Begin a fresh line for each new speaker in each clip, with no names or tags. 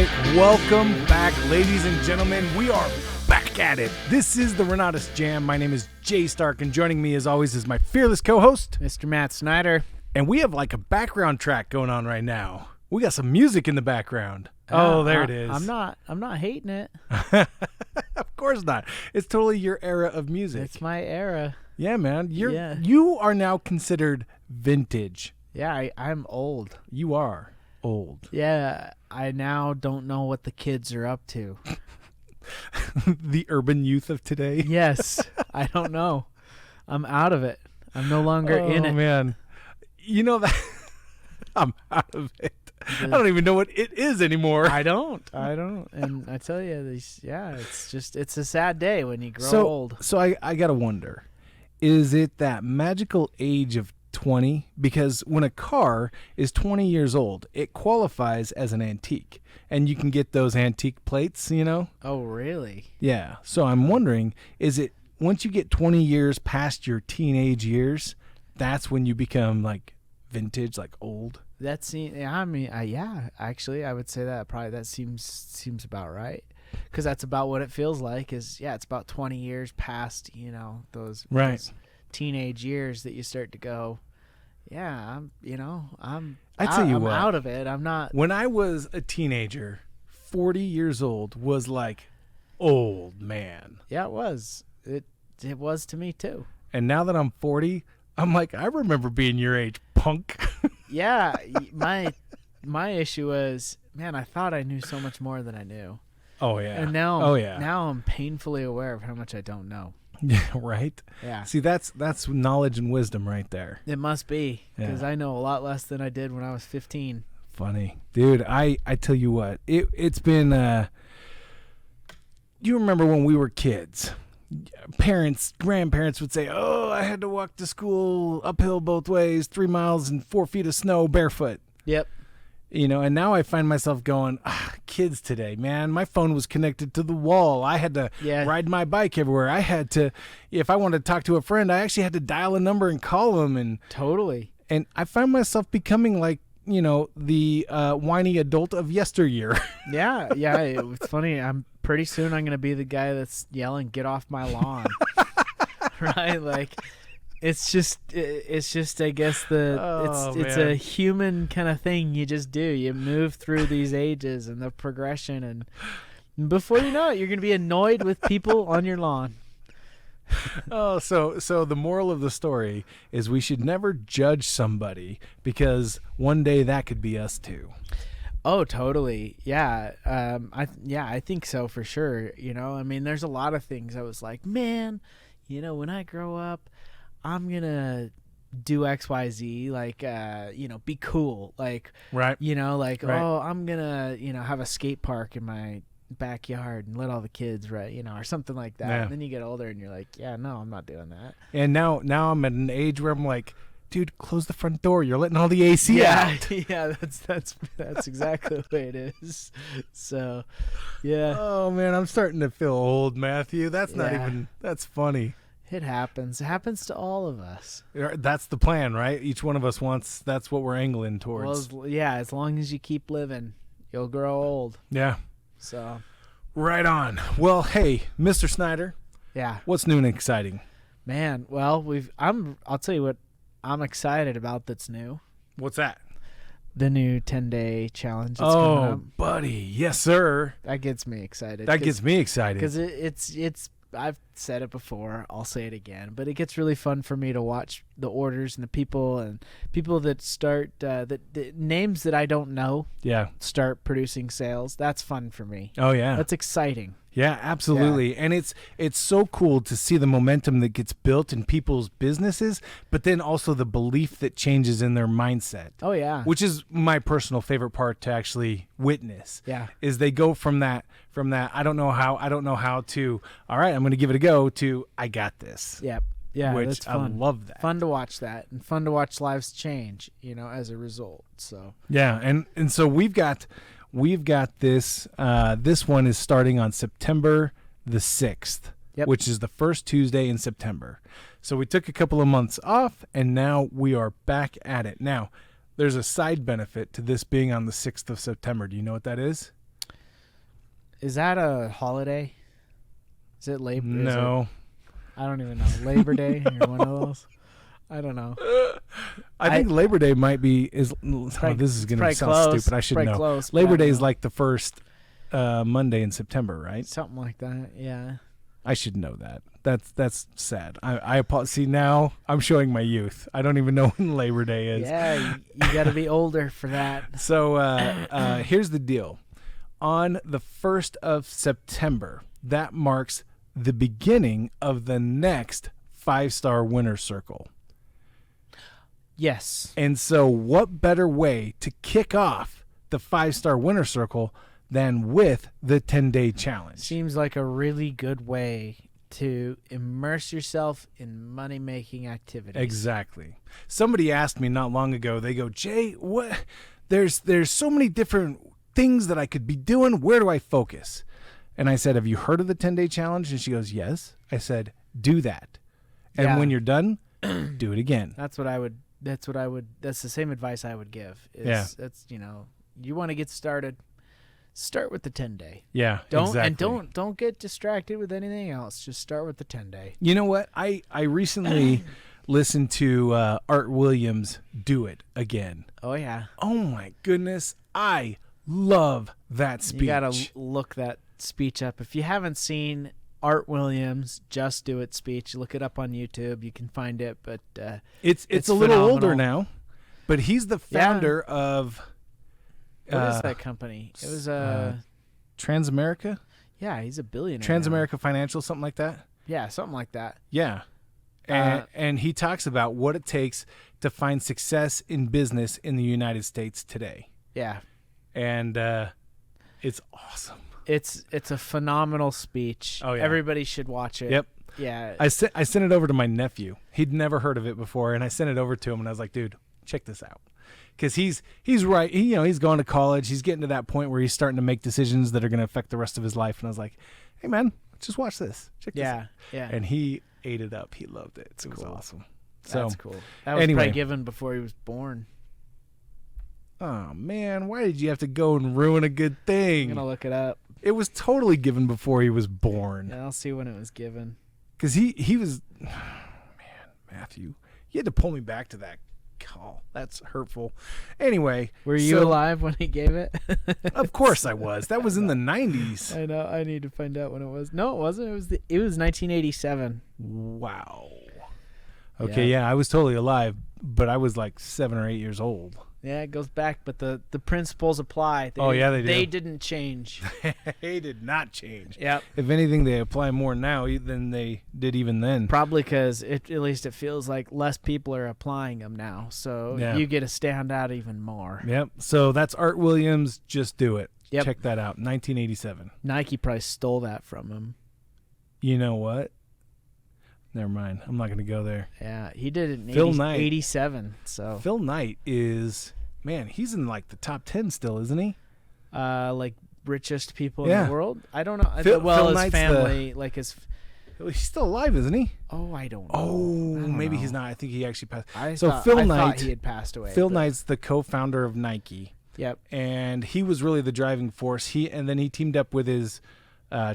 right, welcome back, ladies and gentlemen. We are back at it. This is the Renatus J.A.M. My name is Jay Stark, and joining me as always is my fearless co-host,
Mr. Matt Snyder.
And we have like a background track going on right now. We got some music in the background. There it is.
I'm not hating it.
Of course not. It's totally your era of music.
It's my era.
Yeah, man. You are now considered vintage.
Yeah, I'm old.
You are old.
Yeah, I now don't know what the kids are up to.
The urban youth of today.
Yes, I don't know. I'm out of it. I'm no longer in it.
Oh, man. You know that I'm out of it. I don't even know what it is anymore.
I don't. And I tell you, it's a sad day when you grow old.
So I got to wonder, is it that magical age of 20? Because when a car is 20 years old, it qualifies as an antique. And you can get those antique plates, you know?
Oh, really?
Yeah. So I'm wondering, is it once you get 20 years past your teenage years, that's when you become like vintage, like old?
Actually, I would say that seems about right, because that's about what it feels like. It's about 20 years past, those teenage years that you start to go, I'm out of it. I'm not.
When I was a teenager, 40 years old was like old man.
Yeah, it was. It was to me too.
And now that I'm 40, I'm like, I remember being your age, punk.
Yeah, my issue was, man, I thought I knew so much more than I knew.
Oh yeah.
And now I'm painfully aware of how much I don't know.
Yeah, right?
Yeah.
See, that's knowledge and wisdom right there.
It must be, because I know a lot less than I did when I was 15.
Funny. Dude, I tell you what, it's been you remember when we were kids? Grandparents would say, "Oh, I had to walk to school uphill both ways, 3 miles and 4 feet of snow barefoot."
Yep.
And now I find myself going, kids today, man, my phone was connected to the wall. I had to ride my bike everywhere. I had to, if I wanted to talk to a friend, I actually had to dial a number and call them. And
totally.
And I find myself becoming like, the whiny adult of yesteryear.
Yeah. It's funny. Pretty soon I'm going to be the guy that's yelling, "Get off my lawn." Right? Like, it's just I guess it's a human kind of thing you just do. You move through these ages and the progression, and before you know it, you're going to be annoyed with people on your lawn.
Oh, so the moral of the story is we should never judge somebody, because one day that could be us too.
Oh, totally. Yeah. I think so for sure. I mean, there's a lot of things I was like, man, when I grow up, I'm going to do X, Y, Z, like, be cool. Like,
right.
Oh, I'm going to, have a skate park in my backyard and let all the kids or something like that. Yeah. And then you get older and you're like, yeah, no, I'm not doing that.
And now I'm at an age where I'm like, dude, close the front door. You're letting all the AC out.
Yeah, that's exactly the way it is. So, yeah.
Oh man, I'm starting to feel old, Matthew. That's funny.
It happens. It happens to all of us.
That's the plan, right? Each one of us wants. That's what we're angling towards.
Well, as long as you keep living, you'll grow old.
Yeah.
So,
right on. Well, hey, Mr. Snyder.
Yeah.
What's new and exciting?
Man, well, I'll tell you what I'm excited about that's new.
What's that?
The new 10-day challenge that's coming up.
Oh, buddy. Yes, sir.
That gets me excited.
That gets me excited.
Because it's I've said it before, I'll say it again, but it gets really fun for me to watch the orders and the people that start the names that I don't know start producing sales. That's fun for me.
Oh yeah,
that's exciting.
Yeah, absolutely. Yeah. And it's so cool to see the momentum that gets built in people's businesses, but then also the belief that changes in their mindset.
Oh yeah.
Which is my personal favorite part to actually witness.
Yeah.
Is they go from that I don't know how to, all right, I'm going to give it a go, to I got this.
Yep. Yeah,
which
that's fun.
I love that.
Fun to watch that, and fun to watch lives change, as a result. So
yeah, and so we've got this. This one is starting on September the 6th, which is the first Tuesday in September. So we took a couple of months off, and now we are back at it. Now, there's a side benefit to this being on the 6th of September. Do you know what that is?
Is that a holiday? Is it Labor?
No.
I don't even know. Labor Day or one of those? I don't know.
I think Labor Day might be this is going to sound
close.
stupid. I should know.
Close,
Labor Day is like the first Monday in September, right?
Something like that. Yeah.
I should know that. That's sad. I see, now I'm showing my youth. I don't even know when Labor Day is.
Yeah, you got to be older for that.
So here's the deal. On the 1st of September, that marks the beginning of the next 5-star winner circle.
Yes.
And so what better way to kick off the 5-star winner circle than with the 10-day challenge?
Seems like a really good way to immerse yourself in money-making activities.
Exactly. Somebody asked me not long ago, they go, Jay, what? There's so many different things that I could be doing. Where do I focus? And I said, have you heard of the 10-day challenge? And she goes, yes. I said, do that. And when you're done, do it again.
That's the same advice I would give. That's, you want to get started, start with the 10-day.
Yeah, exactly.
And don't get distracted with anything else. Just start with the 10-day.
You know what? I recently listened to Art Williams do it again.
Oh, yeah.
Oh, my goodness. I love that speech.
You got to look that speech up. If you haven't seen Art Williams Just Do It speech, look it up on YouTube. You can find it, but
it's a little older now, but he's the founder of
what is that company? It was
Transamerica.
Yeah, he's a billionaire.
Transamerica Financial, something like that.
Yeah, something like that.
Yeah. And he talks about what it takes to find success in business in the United States today.
Yeah.
And it's awesome.
It's a phenomenal speech. Oh, yeah. Everybody should watch it.
Yep.
Yeah.
I sent it over to my nephew. He'd never heard of it before, and I sent it over to him, and I was like, dude, check this out. Because he's right. He's going to college. He's getting to that point where he's starting to make decisions that are going to affect the rest of his life. And I was like, hey, man, just watch this. Check this out. Yeah. And he ate it up. He loved it. It was awesome.
That's cool. That was probably given before he was born.
Oh, man, why did you have to go and ruin a good thing?
I'm going to look it up.
It was totally given before he was born.
Yeah, I'll see when it was given.
Because he was, man, Matthew, you had to pull me back to that call. That's hurtful. Anyway.
Were you alive when he gave it?
Of course I was. That was in the 90s.
I know. I need to find out when it was. No, it wasn't. It was 1987.
Wow. Okay, yeah, I was totally alive, but I was like 7 or 8 years old.
Yeah, it goes back, but the principles apply.
They do.
They didn't change.
They did not change.
Yep.
If anything, they apply more now than they did even then.
Probably because at least it feels like less people are applying them now, so you get to stand out even more.
Yep. So that's Art Williams. Just Do It.
Yep.
Check that out. 1987.
Nike probably stole that from him.
You know what? Never mind. I'm not going to go there.
Yeah, he did it in
Phil Knight.
87. So
Phil Knight is, man, he's in like the top 10 still, isn't he?
Like richest people in the world? I don't know.
Phil
his
Knight's
family, like his...
He's still alive, isn't he?
Oh, I don't know.
Oh, maybe he's not. I think he actually passed.
I thought he had passed away.
Phil Knight's the co-founder of Nike.
Yep.
And he was really the driving force. And then he teamed up with his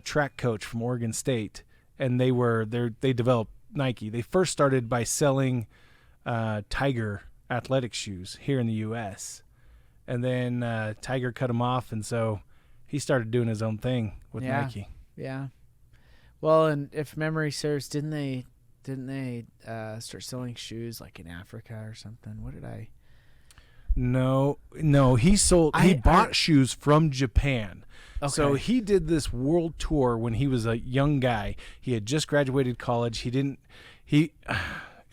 track coach from Oregon State. And they developed Nike. They first started by selling Tiger athletic shoes here in the U.S. And then Tiger cut him off, and so he started doing his own thing with Nike.
Yeah. Well, and if memory serves, didn't they start selling shoes like in Africa or something? What did I?
No. He bought shoes from Japan. Okay. So he did this world tour when he was a young guy. He had just graduated college. If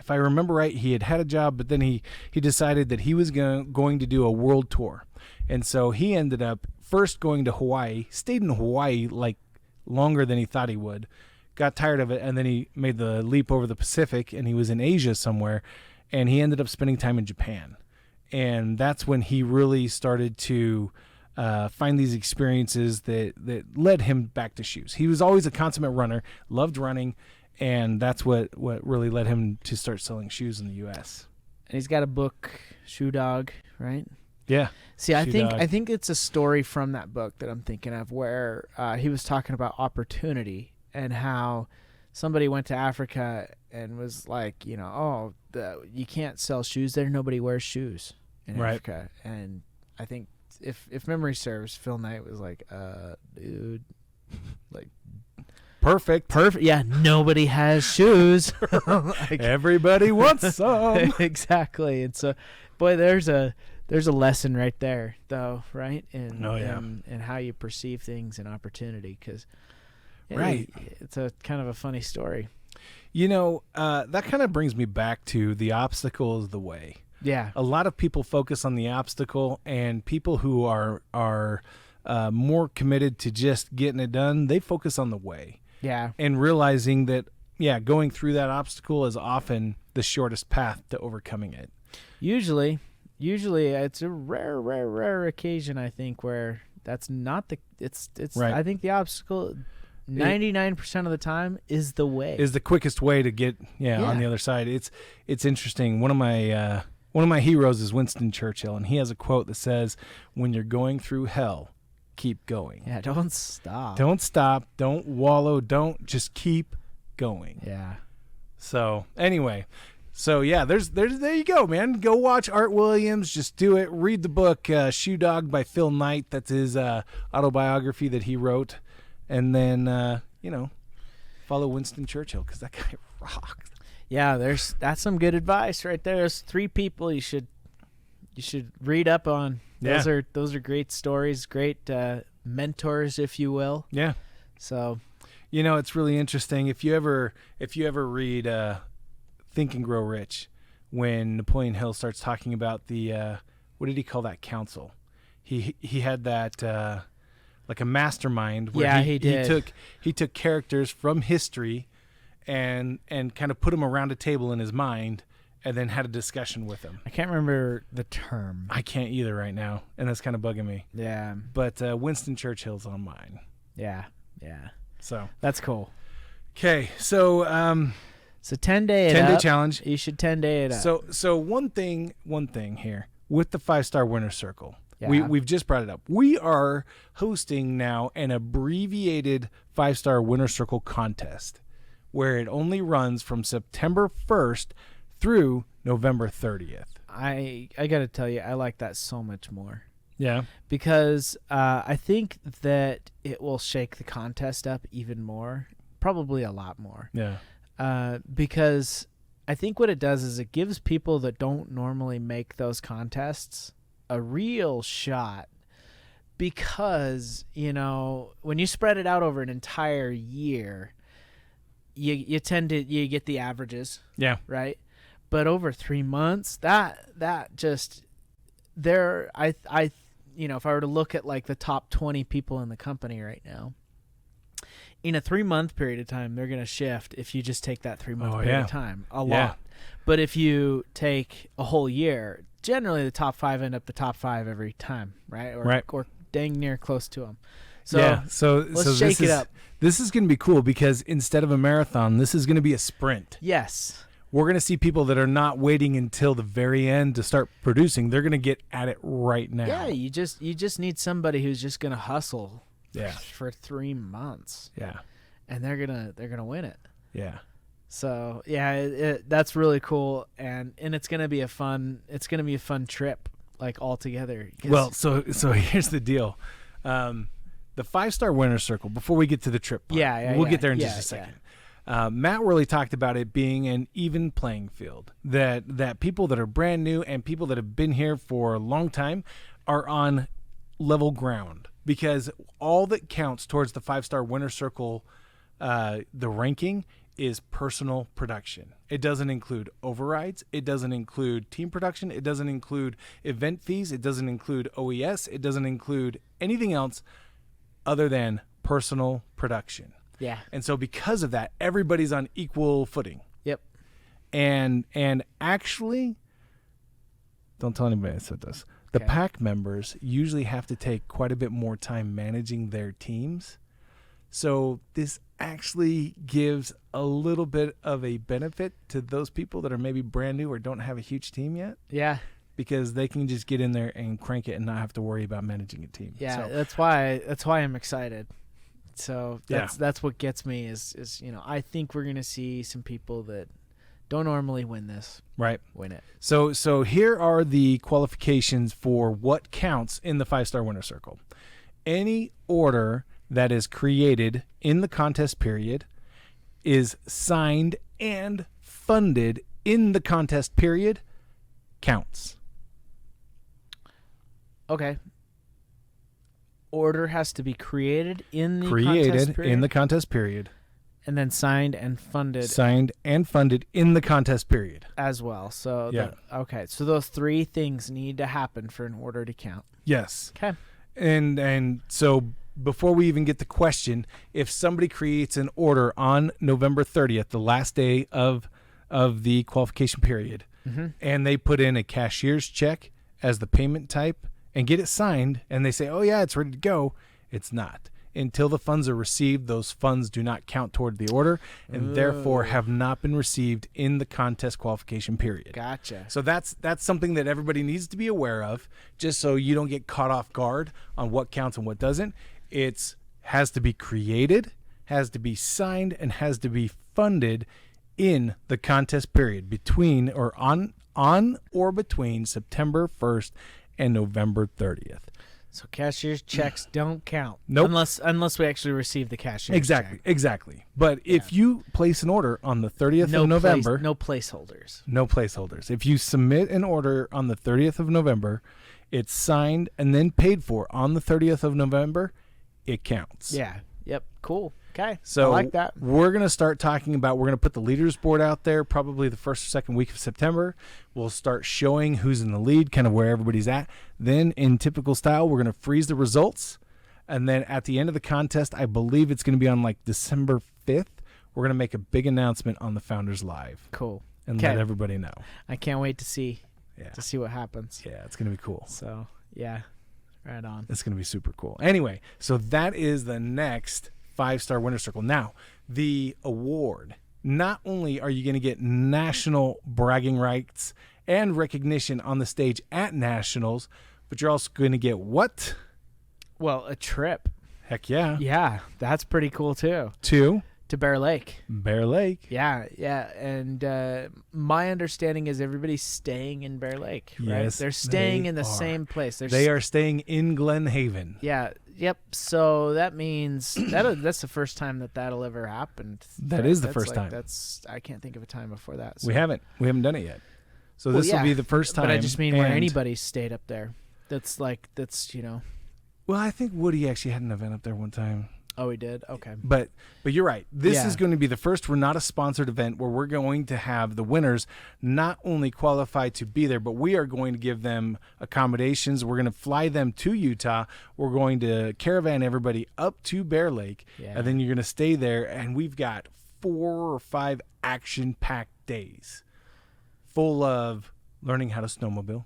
I remember right, he had a job, but then he decided that he was going to do a world tour. And so he ended up first going to Hawaii, stayed in Hawaii like longer than he thought he would, got tired of it, and then he made the leap over the Pacific, and he was in Asia somewhere, and he ended up spending time in Japan. And that's when he really started to find these experiences that led him back to shoes. He was always a consummate runner, loved running, and that's what really led him to start selling shoes in the U.S.
And he's got a book, Shoe Dog, right?
Yeah.
See, I
Shoe-Dog.
think it's a story from that book that I'm thinking of where he was talking about opportunity and how somebody went to Africa and was like, you know, you can't sell shoes there. Nobody wears shoes in Africa. And I think if memory serves, Phil Knight was like, dude, like,
Perfect.
Yeah, nobody has shoes. Like,
everybody wants some.
Exactly. And so, boy, there's a lesson right there, though, right? In how you perceive things and opportunity, because it's a kind of a funny story.
You know, that kind of brings me back to the obstacle is the way.
Yeah.
A lot of people focus on the obstacle, and people who are more committed to just getting it done, they focus on the way.
Yeah.
And realizing that, going through that obstacle is often the shortest path to overcoming it.
Usually it's a rare occasion, I think, where that's not it's
right.
I think the obstacle 99% of the time is the way.
Is the quickest way to get on the other side. It's interesting. One of my heroes is Winston Churchill, and he has a quote that says, "When you're going through hell, keep going."
Yeah, don't stop.
Don't stop. Don't wallow. Don't just keep going.
Yeah.
So anyway, there you go, man. Go watch Art Williams. Just do it. Read the book Shoe-Dog by Phil Knight. That's his autobiography that he wrote, and then follow Winston Churchill because that guy rocked.
Yeah, that's some good advice right there. There's 3 people you should read up on.
Yeah.
Those are great stories, great mentors, if you will.
Yeah.
So,
it's really interesting if you ever read Think and Grow Rich, when Napoleon Hill starts talking about the what did he call that council? He had that like a mastermind where
he did.
He took characters from history and kind of put them around a table in his mind, and then had a discussion with them.
I can't remember the term.
I can't either right now, and that's kind of bugging me.
Yeah.
But Winston Churchill's on mine.
Yeah.
So
that's cool.
Okay, so
10-day
challenge.
You should 10-day it up.
So one thing here with the 5-star winner circle.
Yeah.
We've just brought it up. We are hosting now an abbreviated 5-star winner circle contest, where it only runs from September 1st through November 30th.
I got to tell you, I like that so much more.
Yeah.
Because I think that it will shake the contest up even more, probably a lot more.
Yeah.
Because I think what it does is it gives people that don't normally make those contests a real shot. Because, when you spread it out over an entire year, you tend to get the averages.
Yeah.
Right? But over 3 months, that just there I if I were to look at like the top 20 people in the company right now, in a 3-month period of time, they're going to shift if you just take that 3-month period of time a lot. But if you take a whole year, generally the top 5 end up the top 5 every time, right? Or dang near close to them. So let's shake it up.
This is going to be cool because instead of a marathon, this is going to be a sprint.
Yes.
We're going to see people that are not waiting until the very end to start producing. They're going to get at it right now.
Yeah, you just need somebody who's just going to hustle.
Yeah.
For 3 months.
Yeah.
And they're gonna win it.
Yeah.
So that's really cool, and it's gonna be a fun trip, like all together.
Well, so here's the deal. The 5-star winner circle, before we get to the trip part, we'll get there in just a second. Matt really talked about it being an even playing field, that people that are brand new and people that have been here for a long time are on level ground, because all that counts towards the 5-star winner circle, the ranking, is personal production. It doesn't include overrides. It doesn't include team production. It doesn't include event fees. It doesn't include OES. It doesn't include anything else other than personal production.
Yeah.
And so because of that, everybody's on equal footing.
Yep.
And actually, don't tell anybody I said this. The pack members usually have to take quite a bit more time managing their teams. So this actually gives a little bit of a benefit to those people that are maybe brand new or don't have a huge team yet.
Yeah.
because they can just get in there and crank it and not have to worry about managing a team.
Yeah,
so,
that's why I'm excited. So that's what gets me is I think we're gonna see some people that don't normally win this win it.
So here are the qualifications for what counts in the 5-star winner circle. Any order that is created in the contest period, is signed and funded in the contest period, counts.
Okay. Order has to be created in the contest period?
Contest period.
And then signed and funded.
Signed and funded in the contest period.
As well. So
yeah.
Okay. So those 3 things need to happen for an order to count.
Yes.
Okay.
And so before we even get the question, if somebody creates an order on November 30th, the last day of the qualification period, and they put in a cashier's check as the payment type and get it signed, and they say, oh, yeah, it's ready to go, it's not. Until the funds are received, those funds do not count toward the order and therefore have not been received in the contest qualification period.
Gotcha.
So that's something that everybody needs to be aware of, just so you don't get caught off guard on what counts and what doesn't. It has to be created, has to be signed, and has to be funded in the contest period between or on or between September 1st and November 30th.
So cashier's checks don't count.
Nope.
Unless we actually receive the cashier's check.
Exactly. But if you place an order on the 30th of November...
no placeholders.
No placeholders. If you submit an order on the 30th of November, it's signed and then paid for on the 30th of November, it counts.
Yeah. Yep. Cool. Okay.
So
I like that.
We're going to start talking about, we're going to put the leaders board out there probably the first or second week of September. We'll start showing who's in the lead, kind of where everybody's at. Then in typical style, we're going to freeze the results. And then at the end of the contest, I believe it's going to be on like December 5th. We're going to make a big announcement on the Founders Live.
Cool.
And let everybody know.
I can't wait to see what happens.
Yeah, it's going to be cool.
So, yeah. Right on.
It's going to be super cool. Anyway, so that is the next 5-star winner circle. Now, the award, not only are you going to get national bragging rights and recognition on the stage at nationals, but you're also going to get what?
Well, a trip.
Heck yeah.
Yeah, that's pretty cool too. To Bear Lake.
Bear Lake.
Yeah. And my understanding is everybody's staying in Bear Lake, right?
Yes,
they're staying in the same place.
They are staying in Glen Haven.
Yeah. Yep. So that means that's the first time that'll ever happen.
That is the first time.
I can't think of a time before that. So.
We haven't done it yet. So this will be the first time.
But I just mean where anybody stayed up there. That's.
Well, I think Woody actually had an event up there one time.
Oh, he did? Okay.
But you're right. This is going to be the first. We're not a sponsored event where we're going to have the winners not only qualify to be there, but we are going to give them accommodations. We're going to fly them to Utah. We're going to caravan everybody up to Bear Lake. Yeah. And then you're going to stay there. And we've got 4 or 5 action-packed days full of learning how to snowmobile,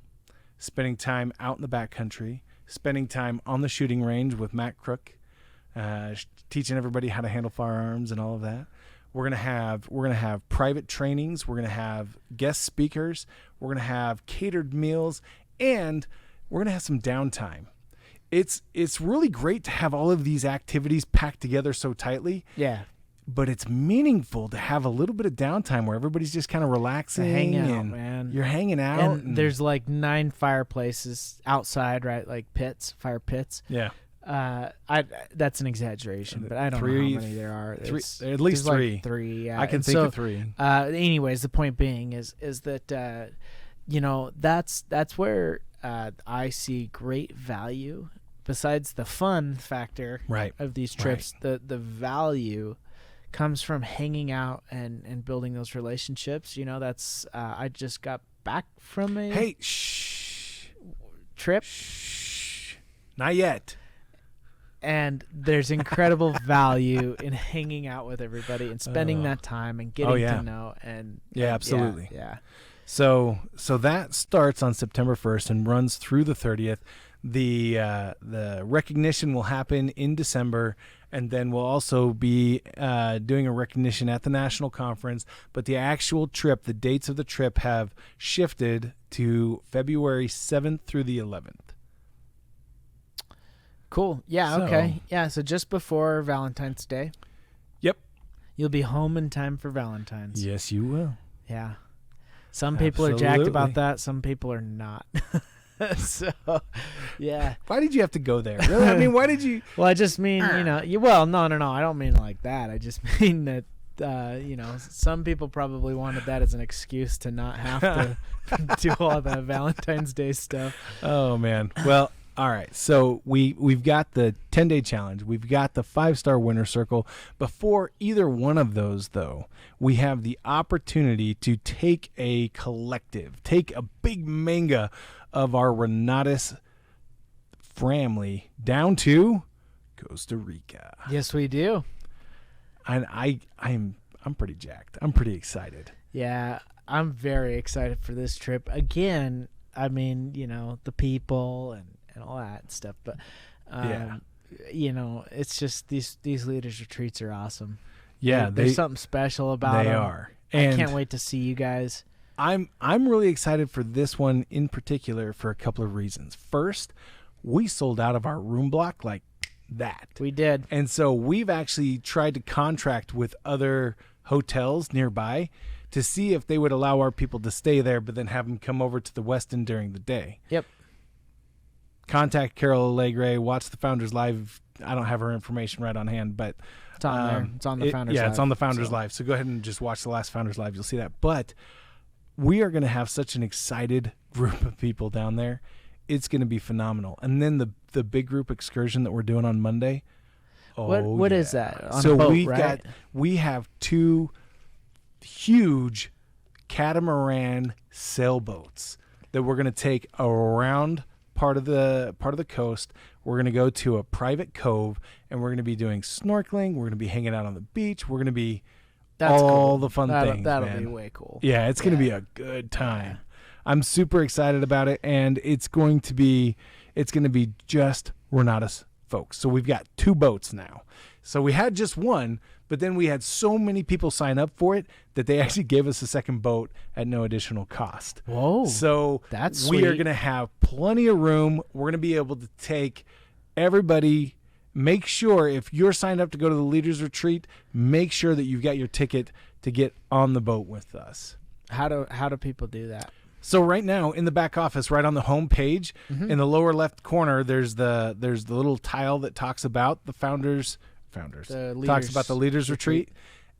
spending time out in the backcountry, spending time on the shooting range with Matt Crook, teaching everybody how to handle firearms and all of that. We're gonna have private trainings. We're gonna have guest speakers. We're gonna have catered meals, and we're gonna have some downtime. It's really great to have all of these activities packed together so tightly.
Yeah.
But it's meaningful to have a little bit of downtime where everybody's just kind of relaxing.
Hang out,
and
man.
You're hanging out.
And there's like 9 fireplaces outside, right? Like fire pits.
Yeah.
That's an exaggeration, but I don't know how many there are.
At least 3.
Like 3. Yeah.
I can think of 3.
Anyways, the point being is that that's where I see great value. Besides the fun factor of these trips, the value comes from hanging out and building those relationships. That's I just got back from a
trip. Not yet.
And there's incredible value in hanging out with everybody and spending that time and getting to know
absolutely.
Yeah.
So that starts on September 1st and runs through the 30th. The recognition will happen in December, and then we'll also be doing a recognition at the national conference. But the actual trip, the dates of the trip have shifted to February 7th through the 11th.
Cool. Yeah, okay. Yeah, so just before Valentine's Day.
Yep.
You'll be home in time for Valentine's.
Yes, you will.
Yeah. Some people are jacked about that. Some people are not. So, yeah.
Why did you have to go there? Really? I mean, why did you?
Well, I just mean, no. I don't mean like that. I just mean that, some people probably wanted that as an excuse to not have to do all that Valentine's Day stuff.
Oh, man. Well, all right. So we've got the 10-day challenge. We've got the 5-star winner circle. Before either one of those, though, we have the opportunity to take a big manga of our Renatus family down to Costa Rica.
Yes, we do.
And I'm pretty jacked. I'm pretty excited.
Yeah, I'm very excited for this trip. Again, I mean, the people and all that stuff, but it's just these leaders retreats are awesome.
Yeah,
there's something special about them.
They are. And
I can't wait to see you guys.
I'm really excited for this one in particular for a couple of reasons. First, we sold out of our room block like that.
We did.
And so we've actually tried to contract with other hotels nearby to see if they would allow our people to stay there, but then have them come over to the Westin during the day.
Yep.
Contact Carol Allegre, watch the Founders Live. I don't have her information right on hand, but
it's on there. It's on the Founders Live.
Yeah, it's on the Founders Live. So go ahead and just watch the last Founders Live. You'll see that. But we are going to have such an excited group of people down there. It's going to be phenomenal. And then the big group excursion that we're doing on Monday.
What is that? On
so
a boat,
we have 2 huge catamaran sailboats that we're going to take around part of the coast. We're going to go to a private cove, and we're going to be doing snorkeling. We're going to be hanging out on the beach. We're going to be the fun things.
That'll
man.
be way cool.
Yeah, it's going to be a good time. Yeah. I'm super excited about it, and it's going to be just Renatus folks. So we've got 2 boats now. So we had just one, but then we had so many people sign up for it that they actually gave us a second boat at no additional cost.
Whoa.
So
that's
we
sweet.
are going to have plenty of room. We're going to be able to take everybody. Make sure if you're signed up to go to the Leaders Retreat, make sure that you've got your ticket to get on the boat with us.
How do people do that?
So right now in the back office, right on the home page, in the lower left corner, there's the little tile that talks about the founders talks about the Leaders Retreat,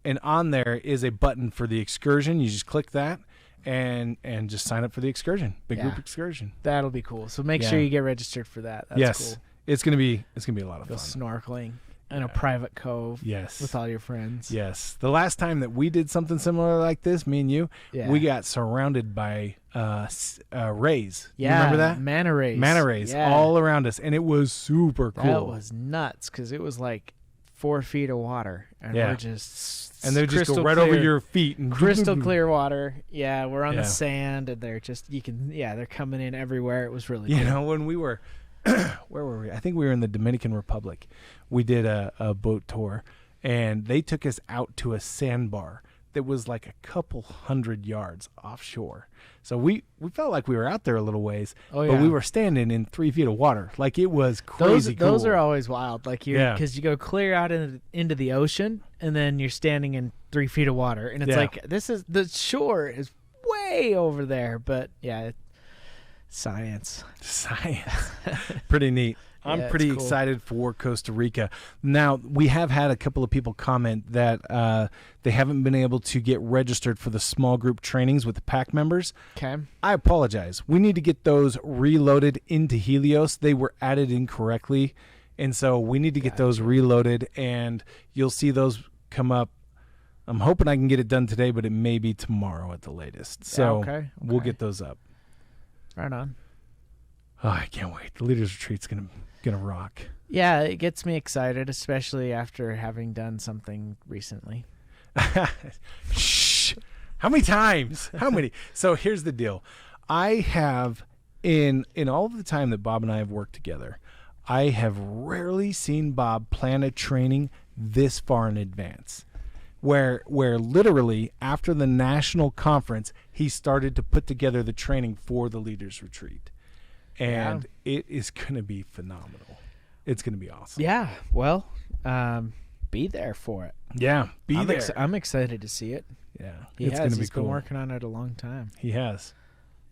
and on there is a button for the excursion. You just click that and just sign up for the excursion, group excursion.
That'll be cool. So make sure you get registered for that. That's cool.
It's gonna be a lot of fun.
Snorkeling in a private cove.
Yes.
With all your friends.
Yes. The last time that we did something similar like this, me and you, we got surrounded by rays.
Yeah.
You remember that?
Manta rays
all around us, and it was super cool.
That was nuts because it was like 4 feet of water, and we're just
and they just go right over your feet and
crystal clear water. Yeah, we're on the sand, and they're just they're coming in everywhere. It was really cool.
You know, when we were where were we? I think we were in the Dominican Republic. We did a boat tour, and they took us out to a sandbar that was like a couple hundred yards offshore. So we felt like we were out there a little ways, but we were standing in 3 feet of water. Like, it was crazy cool.
Those are always wild. Like, because you go clear out into the ocean, and then you're standing in 3 feet of water, and it's like, the shore is way over there. But science.
Pretty neat. I'm pretty excited for Costa Rica. Now, we have had a couple of people comment that they haven't been able to get registered for the small group trainings with the PAC members.
Okay.
I apologize. We need to get those reloaded into Helios. They were added incorrectly, and so we need to get those reloaded, and you'll see those come up. I'm hoping I can get it done today, but it may be tomorrow at the latest. So we'll get those up.
Right on.
Oh, I can't wait. The Leaders Retreat's gonna rock.
Yeah, it gets me excited, especially after having done something recently.
Shh. How many times? How many? So here's the deal. I have in all of the time that Bob and I have worked together, I have rarely seen Bob plan a training this far in advance. Where literally after the national conference, he started to put together the training for the leaders retreat. And it is going to be phenomenal. It's going to be awesome.
Yeah. Well, be there for it.
Yeah.
I'm excited to see it.
Yeah.
He's been working on it a long time.
He has.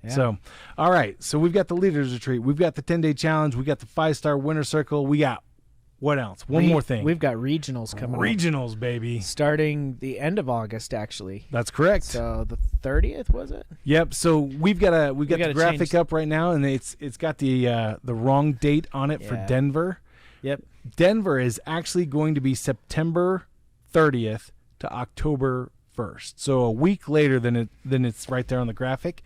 Yeah.
So, all right. So we've got the leaders retreat. We've got the 10-day challenge. We got the 5-star winner circle. We got what else? One more thing.
We've got regionals coming up.
Regionals, baby.
Starting the end of August, actually.
That's correct.
So the 30th, was it?
Yep. So we've got the graphic up right now, and it's got the wrong date on it for Denver.
Yep.
Denver is actually going to be September 30th to October 1st. So a week later than it's right there on the graphic.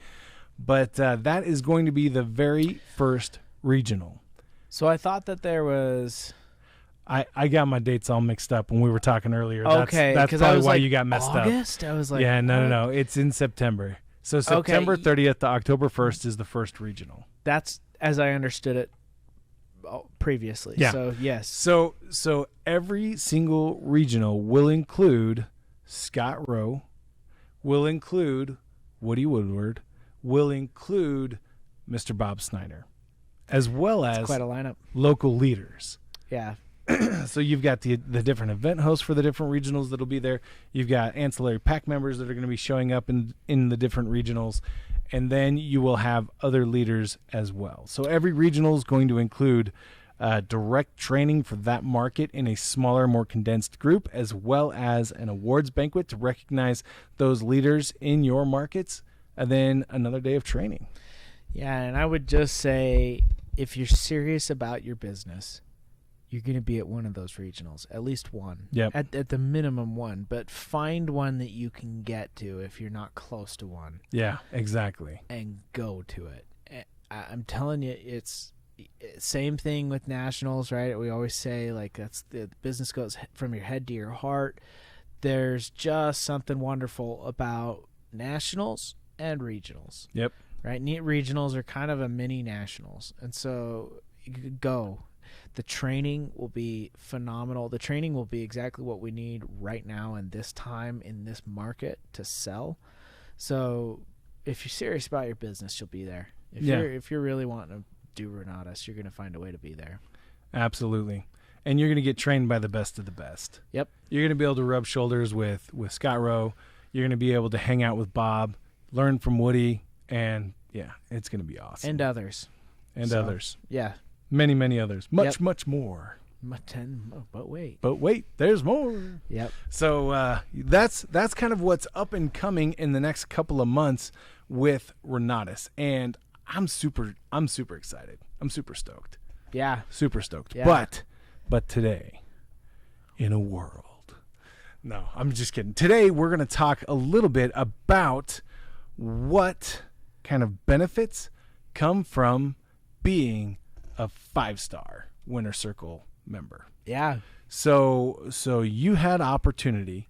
But that is going to be the very first regional.
So I thought that there was...
I got my dates all mixed up when we were talking earlier.
Okay.
That's probably why you got messed
August?
up.
I was like...
Yeah, no. It's in September. So September 30th to October 1st is the first regional.
That's as I understood it previously.
Yeah.
So, yes.
So every single regional will include Scott Rowe, will include Woody Woodward, will include Mr. Bob Snyder, as well as
quite a lineup.
Local leaders.
Yeah.
So you've got the different event hosts for the different regionals that'll be there. You've got ancillary pack members that are going to be showing up in the different regionals. And then you will have other leaders as well. So every regional is going to include direct training for that market in a smaller, more condensed group, as well as an awards banquet to recognize those leaders in your markets, and then another day of training.
Yeah, and I would just say, if you're serious about your business, you're going to be at one of those regionals, at least one.
Yep.
At the minimum one, but find one that you can get to if you're not close to one.
Yeah, exactly.
And go to it. I'm telling you, it's same thing with nationals, right? We always say, like, that's the business goes from your head to your heart. There's just something wonderful about nationals and regionals.
Yep.
Right? Regionals are kind of a mini nationals. And so go. The training will be phenomenal. The training will be exactly what we need right now in this time in this market to sell. So if you're serious about your business, you'll be there. If you're really wanting to do Renatus, you're going to find a way to be there.
Absolutely. And you're going to get trained by the best of the best.
Yep.
You're going to be able to rub shoulders with Scott Rowe. You're going to be able to hang out with Bob, learn from Woody, and yeah, it's going to be awesome.
And others. Yeah.
Many, many others. Much more.
But
wait, there's more.
Yep.
So that's kind of what's up and coming in the next couple of months with Renatus, and I'm super excited. I'm super stoked.
Yeah.
Super stoked.
Yeah.
But today, in a world. No, I'm just kidding. Today we're going to talk a little bit about what kind of benefits come from being a 5-star Winner Circle member.
Yeah.
So you had opportunity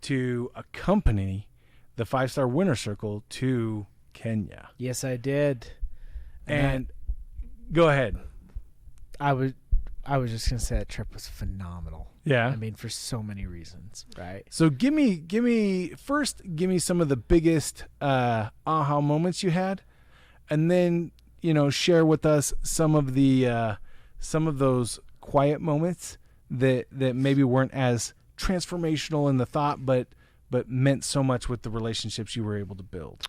to accompany the 5-star Winner Circle to Kenya.
Yes, I did.
And go ahead.
I was just gonna say that trip was phenomenal.
Yeah.
I mean, for so many reasons, right?
So give me some of the biggest aha moments you had, and then share with us some of those quiet moments that maybe weren't as transformational in the thought, but meant so much with the relationships you were able to build.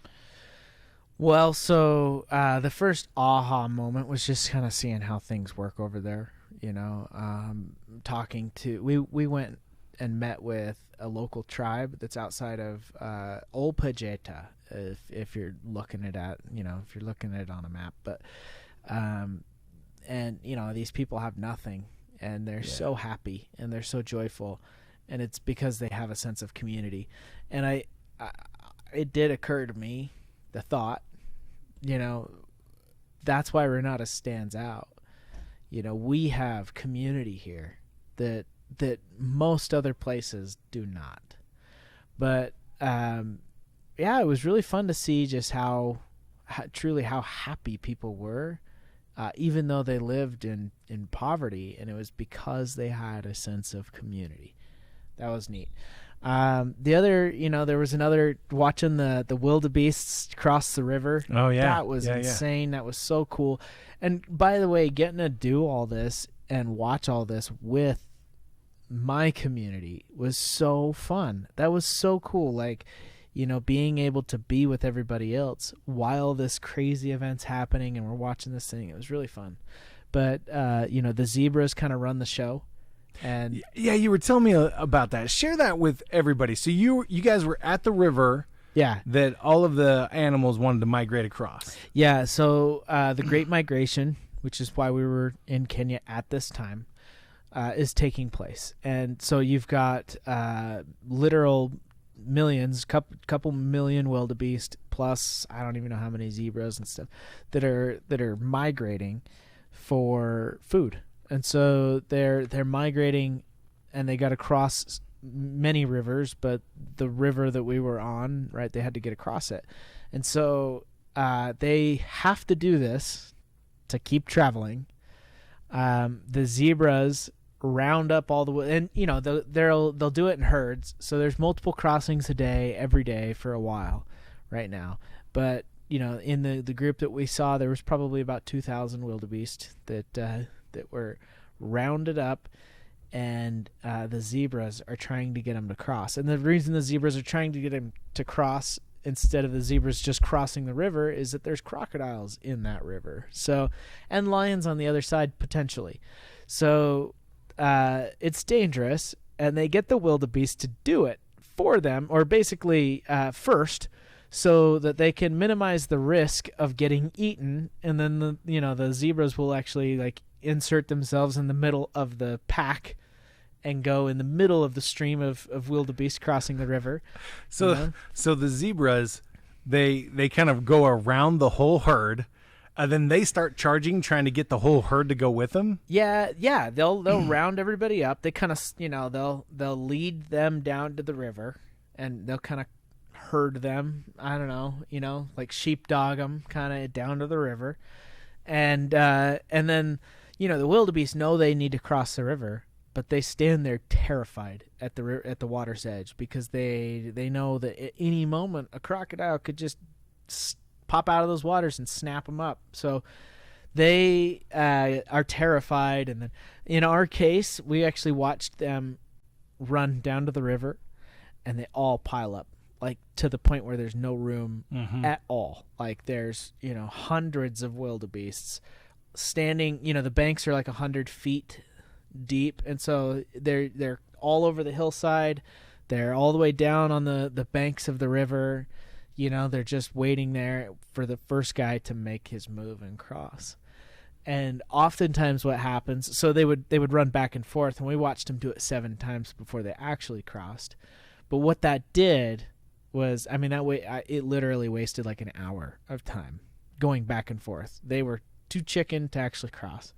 Well, so the first aha moment was just kind of seeing how things work over there. Talking to we went and met with a local tribe that's outside of Olpajeta, if you're looking at it, if you're looking at it on a map. But and these people have nothing, and they're so happy and they're so joyful, and it's because they have a sense of community. And it did occur to me, the thought, that's why Renatus stands out. We have community here that most other places do not. But it was really fun to see just how truly how happy people were, even though they lived in poverty, and it was because they had a sense of community. That was neat. The other, there was another, watching the wildebeests cross the river.
Oh yeah,
that was insane. That was so cool. And by the way, getting to do all this and watch all this with my community was so fun. That was so cool. Like, being able to be with everybody else while this crazy event's happening and we're watching this thing, it was really fun. But the zebras kind of run the show. And
yeah, you were telling me about that. Share that with everybody. So you guys were at the river.
Yeah.
That all of the animals wanted to migrate across.
Yeah. So the Great Migration, which is why we were in Kenya at this time, is taking place. And so you've got literal millions, couple million wildebeest, plus I don't even know how many zebras and stuff that are migrating for food. And so they're migrating, and they got to cross many rivers, but the river that we were on, right, they had to get across it. And so they have to do this to keep traveling. The zebras round up all the way, and they'll do it in herds. So there's multiple crossings a day, every day for a while right now. But in the group that we saw, there was probably about 2,000 wildebeest that were rounded up, and the zebras are trying to get them to cross. And the reason the zebras are trying to get them to cross instead of the zebras just crossing the river is that there's crocodiles in that river, and lions on the other side potentially. So it's dangerous, and they get the wildebeest to do it for them, or basically first, so that they can minimize the risk of getting eaten, and then the zebras will actually insert themselves in the middle of the pack and go in the middle of the stream of wildebeest crossing the river.
So the zebras, they kind of go around the whole herd, and then they start charging, trying to get the whole herd to go with them.
Yeah. They'll round everybody up. They kind of they'll lead them down to the river, and they'll kind of herd them. I don't know, like sheepdog them kind of down to the river, and then the wildebeest know they need to cross the river, but they stand there terrified at the water's edge, because they know that at any moment a crocodile could just pop out of those waters and snap them up. So they are terrified. And then in our case, we actually watched them run down to the river, and they all pile up, to the point where there's no room at all. There's hundreds of wildebeests standing. The banks are 100 feet deep, and so they're all over the hillside. They're all the way down on the banks of the river. They're just waiting there for the first guy to make his move and cross. And oftentimes what happens, so they would run back and forth, and we watched them do it 7 times before they actually crossed. But what that did was, it literally wasted an hour of time going back and forth. They were too chicken to actually cross.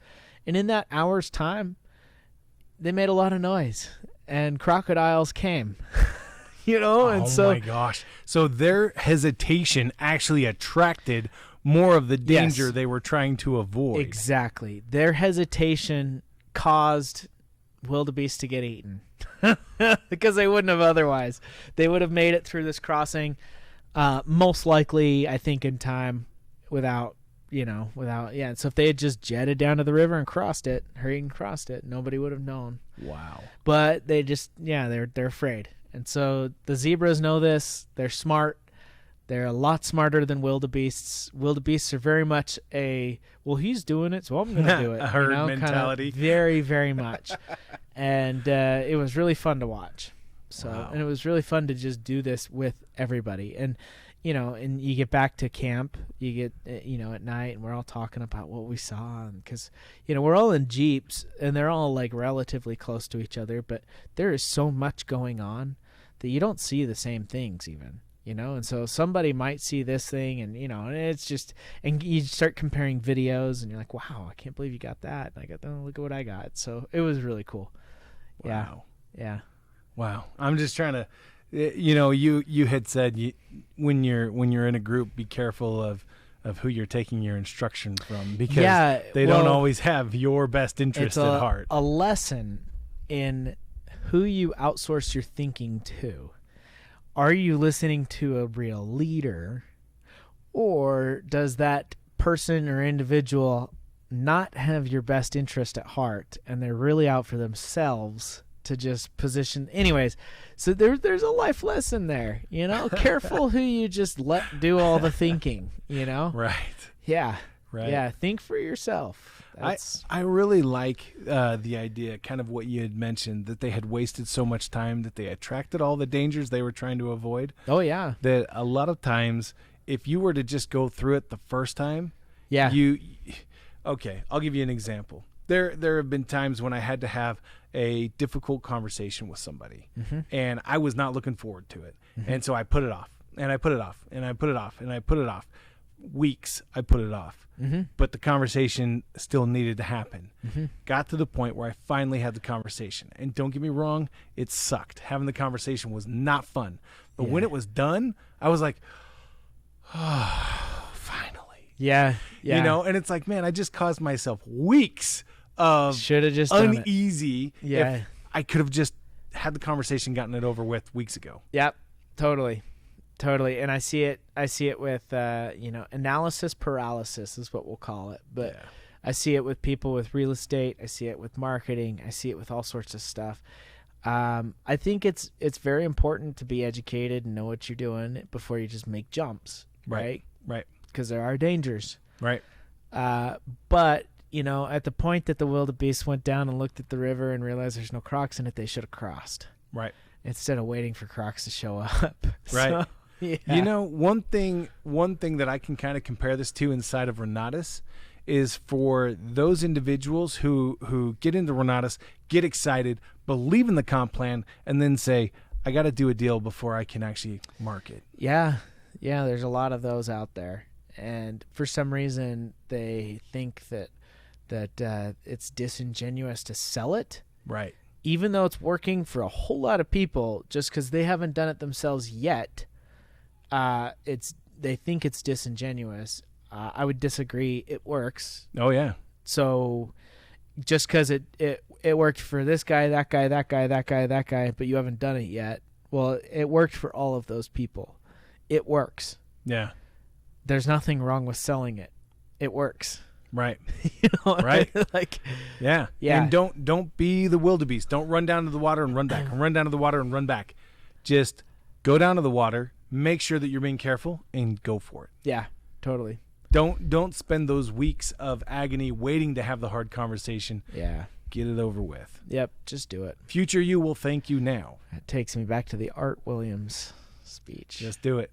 And in that hour's time, they made a lot of noise, and crocodiles came. And
my gosh. So their hesitation actually attracted more of the danger they were trying to avoid.
Exactly. Their hesitation caused wildebeest to get eaten. Because they wouldn't have otherwise. They would have made it through this crossing, most likely, I think, in time, without. So if they had just jetted down to the river and hurried and crossed it, nobody would have known.
Wow.
But they just, they're afraid. And so the zebras know this. They're smart. They're a lot smarter than wildebeests. Wildebeests are very much he's doing it, so I'm going to do it.
A herd mentality.
Very, very much. And it was really fun to watch. And it was really fun to just do this with everybody. And, and you get back to camp, you get, at night, and we're all talking about what we saw. Because, we're all in Jeeps, and they're all relatively close to each other, but there is so much going on that you don't see the same things even. And so somebody might see this thing, and and it's just, and you start comparing videos, and you're like, wow, I can't believe you got that. And I got, look at what I got. So it was really cool.
Wow.
Yeah.
Wow. I'm just trying to, you had said when you're in a group, be careful of who you're taking your instruction from, because they don't always have your best interest at heart.
A lesson in who you outsource your thinking to. Are you listening to a real leader, or does that person or individual not have your best interest at heart and they're really out for themselves to just position? Anyways, so there's a life lesson there, careful who you just let do all the thinking,
Right.
Yeah.
Right.
Yeah. Think for yourself.
I really like the idea, kind of what you had mentioned, that they had wasted so much time that they attracted all the dangers they were trying to avoid.
Oh, yeah.
That a lot of times, if you were to just go through it the first time, okay, I'll give you an example. There have been times when I had to have a difficult conversation with somebody, and I was not looking forward to it. And so I put it off, and I put it off, and I put it off, and I put it off. Weeks I put it off, but the conversation still needed to happen. Got to the point where I finally had the conversation, and don't get me wrong, it sucked. Having the conversation was not fun, but when it was done, I was like, oh, finally.
Yeah.
And it's like, man, I just caused myself weeks of
should have just
uneasy.
If
I could have just had the conversation, gotten it over with weeks ago.
Yep, totally. And I see it with analysis paralysis is what we'll call it. But I see it with people with real estate. I see it with marketing. I see it with all sorts of stuff. I think it's very important to be educated and know what you're doing before you just make jumps. Right. Because there are dangers.
Right.
But at the point that the wildebeest went down and looked at the river and realized there's no crocs in it, they should have crossed.
Right.
Instead of waiting for crocs to show up.
Right.
So, yeah.
One thing that I can kind of compare this to inside of Renatus is for those individuals who get into Renatus, get excited, believe in the comp plan, and then say, I got to do a deal before I can actually market.
Yeah. There's a lot of those out there. And for some reason, they think that it's disingenuous to sell it.
Right.
Even though it's working for a whole lot of people, just because they haven't done it themselves yet, they think it's disingenuous. I would disagree. It works.
Oh yeah.
So just because it worked for this guy, that guy, but you haven't done it yet. Well, it worked for all of those people. It works.
Yeah.
There's nothing wrong with selling it. It works.
Right.
Right.
Yeah. And don't be the wildebeest. Don't run down to the water and run back. Run down to the water and run back. Just go down to the water. Make sure that you're being careful and go for it.
Yeah. Totally.
Don't spend those weeks of agony waiting to have the hard conversation.
Yeah.
Get it over with.
Yep. Just do it.
Future you will thank you now.
That takes me back to the Art Williams speech.
Just do it.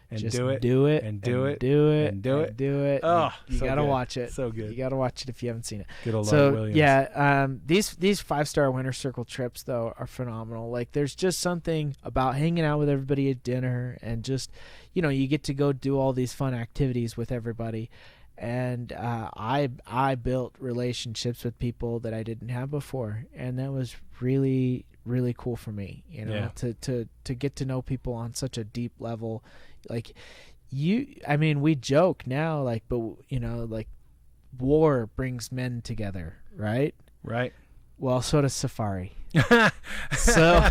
And
just
do it.
Do it.
And do it.
Do it.
And do it.
Do it.
Oh,
you gotta watch it.
So good.
You gotta watch it if you haven't seen it.
Good old Art Williams.
Yeah, these 5-star winter circle trips though are phenomenal. Like there's just something about hanging out with everybody at dinner and just you get to go do all these fun activities with everybody. And I built relationships with people that I didn't have before, and that was really, really cool for me. To get to know people on such a deep level. Like we joke now, but war brings men together, right?
Right.
Well, so does safari. So,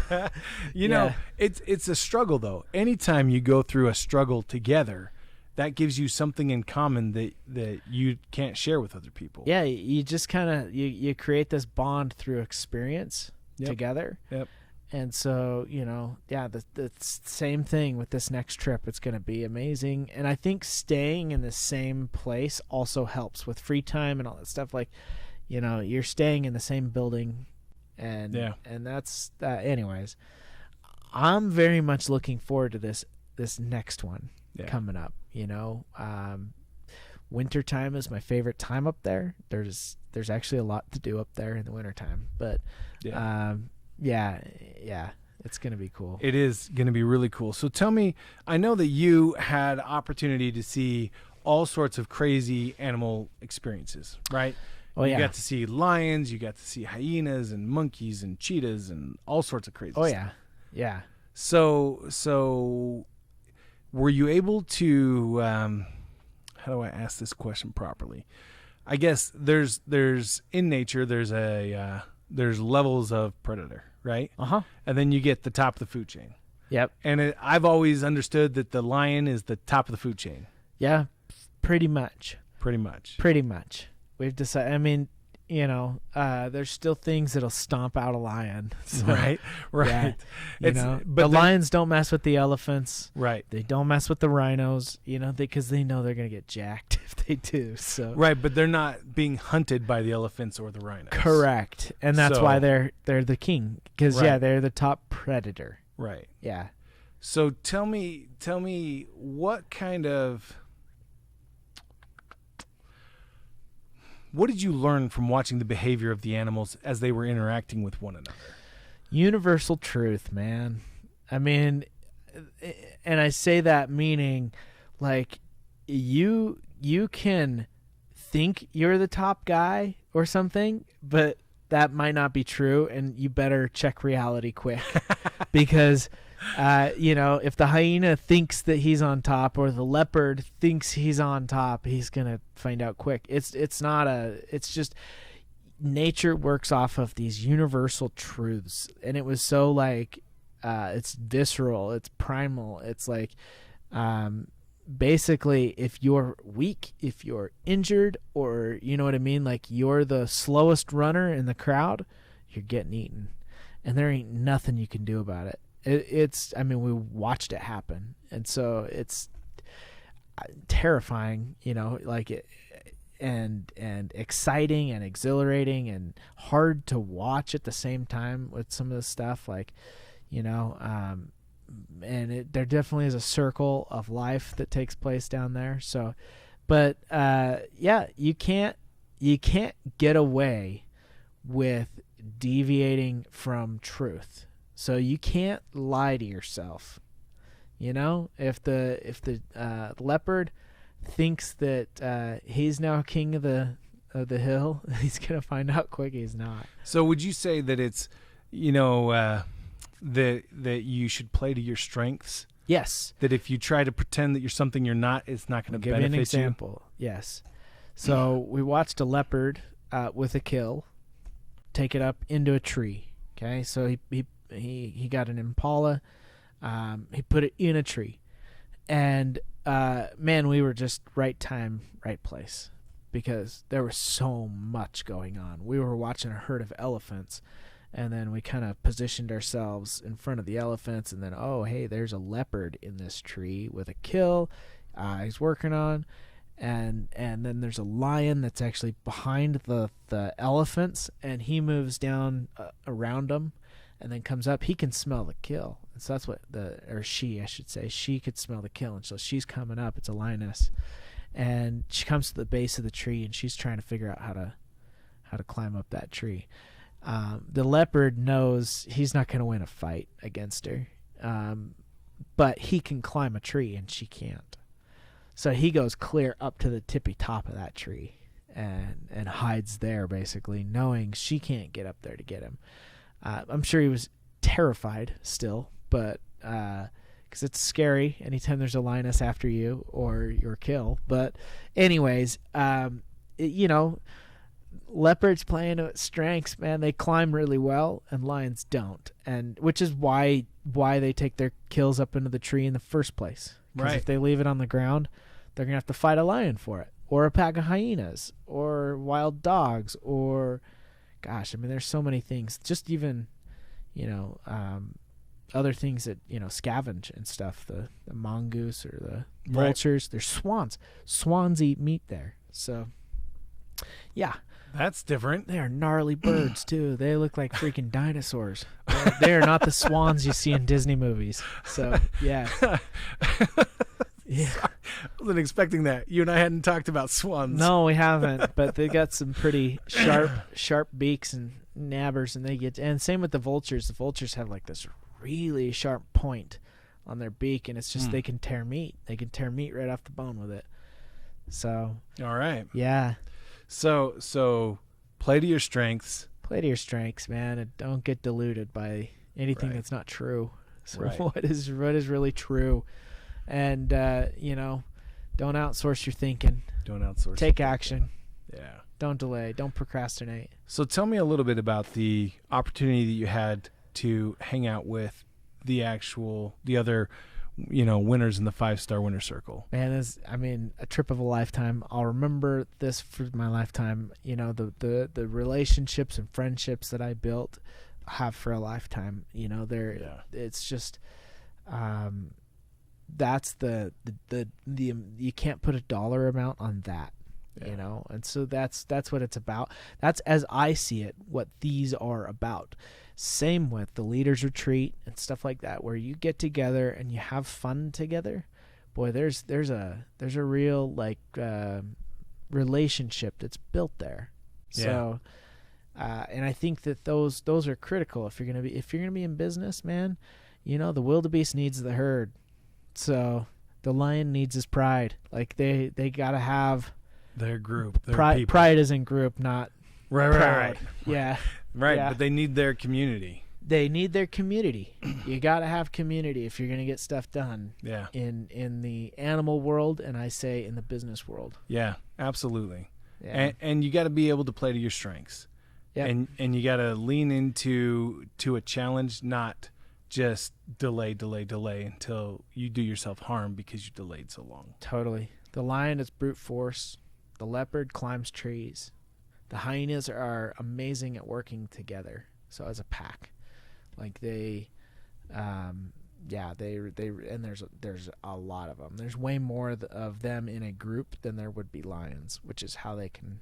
it's a struggle though. Anytime you go through a struggle together, that gives you something in common that you can't share with other people.
Yeah, you just kind of you create this bond through experience together.
Yep.
And so, the same thing with this next trip. It's going to be amazing. And I think staying in the same place also helps with free time and all that stuff. Like, you're staying in the same building. And that's, anyways, I'm very much looking forward to this next one coming up. Wintertime is my favorite time up there. There's actually a lot to do up there in the wintertime. But, yeah, it's going to be cool.
It is going to be really cool. So tell me, I know that you had opportunity to see all sorts of crazy animal experiences, right?
Oh,
you got to see lions, you got to see hyenas and monkeys and cheetahs and all sorts of crazy stuff.
Yeah. Yeah.
So were you able to do I ask this question properly? I guess there's in nature there's there's levels of predator, right? And then you get the top of the food chain.
Yep.
And I've always understood that the lion is the top of the food chain.
Yeah, pretty much.
Pretty much.
We've decided. I mean, there's still things that'll stomp out a lion. So,
right.
Yeah, but the lions don't mess with the elephants.
Right.
They don't mess with the rhinos, because they know they're going to get jacked if they do. So
right, but they're not being hunted by the elephants or the rhinos.
Correct. And that's why they're the king, because they're the top predator.
Right.
Yeah.
So tell me what did you learn from watching the behavior of the animals as they were interacting with one another?
Universal truth, man. I mean, and I say that meaning like you can think you're the top guy or something, but that might not be true, and you better check reality quick because if the hyena thinks that he's on top or the leopard thinks he's on top, he's gonna find out quick. It's just nature works off of these universal truths, and it was so like it's visceral, it's primal. It's like basically if you're weak, if you're injured, or you know what I mean, like you're the slowest runner in the crowd, you're getting eaten, and there ain't nothing you can do about it. I mean, we watched it happen, and so it's terrifying, like it, and exciting and exhilarating and hard to watch at the same time with some of the stuff, like, and there definitely is a circle of life that takes place down there. So, but you can't get away with deviating from truth. So you can't lie to yourself. If the leopard thinks that he's now king of the hill, he's gonna find out quick he's not.
So would you say that it's that you should play to your strengths?
Yes.
That if you try to pretend that you're something you're not, it's not going to benefit you?
Give you an example. Yes. So we watched a leopard with a kill take it up into a tree. Okay, so he got an impala. He put it in a tree, and man, we were just right time, right place, because there was so much going on. We were watching a herd of elephants, and then we kind of positioned ourselves in front of the elephants, and then, oh, hey, there's a leopard in this tree with a kill he's working on, and then there's a lion that's actually behind the elephants, and he moves down around them and then comes up. He can smell the kill, and so that's what she could smell the kill, and so she's coming up. It's a lioness, and she comes to the base of the tree, and she's trying to figure out how to climb up that tree. The leopard knows he's not going to win a fight against her, but he can climb a tree and she can't. So he goes clear up to the tippy top of that tree and hides there, basically, knowing she can't get up there to get him. I'm sure he was terrified still, but because it's scary anytime there's a lioness after you or your kill. But anyways, leopards playing to its strengths, man. They climb really well, and lions don't, and which is why they take their kills up into the tree in the first place. Because if they leave it on the ground, they're gonna have to fight a lion for it, or a pack of hyenas, or wild dogs, or gosh, I mean, there's so many things. Just even, other things that scavenge and stuff. The mongoose or the vultures. There's swans. Swans eat meat there. So, yeah.
That's different.
They are gnarly birds, too. They look like freaking dinosaurs. They are not the swans you see in Disney movies. So, yeah.
Yeah. I wasn't expecting that. You and I hadn't talked about swans.
No, we haven't. But they got some pretty sharp beaks and nabbers, and same with the vultures. The vultures have like this really sharp point on their beak, and it's just they can tear meat. They can tear meat right off the bone with it. So,
all right.
Yeah.
So play to your strengths.
Play to your strengths, man, and don't get deluded by anything that's not true. So what is really true? And Don't outsource your thinking.
Don't outsource.
Take action.
Yeah.
Don't delay. Don't procrastinate.
So tell me a little bit about the opportunity that you had to hang out with the other, winners in the 5-star winner circle.
Man, a trip of a lifetime. I'll remember this for my lifetime. The relationships and friendships that I built, I have for a lifetime. It's just, that's the you can't put a dollar amount on that.
Yeah.
And so that's what it's about. That's, as I see it, what these are about. Same with the leaders retreat and stuff like that, where you get together and you have fun together. Boy, there's a real relationship that's built there.
Yeah.
So and I think that those are critical if you're gonna be in business, man. The wildebeest needs the herd. So the lion needs his pride. Like they gotta have
their group. Their
pride. Pride is in group, not
right.
Yeah.
Right,
yeah.
But they need their community.
They need their community. You gotta have community if you're gonna get stuff done.
Yeah.
In the animal world, and I say in the business world.
Yeah, absolutely.
Yeah.
And you got to be able to play to your strengths.
Yeah.
And you got to lean into a challenge, not just delay until you do yourself harm because you delayed so long.
Totally. The lion is brute force. The leopard climbs trees. The hyenas are amazing at working together. So as a pack, they and there's a lot of them. There's way more of them in a group than there would be lions, which is how they can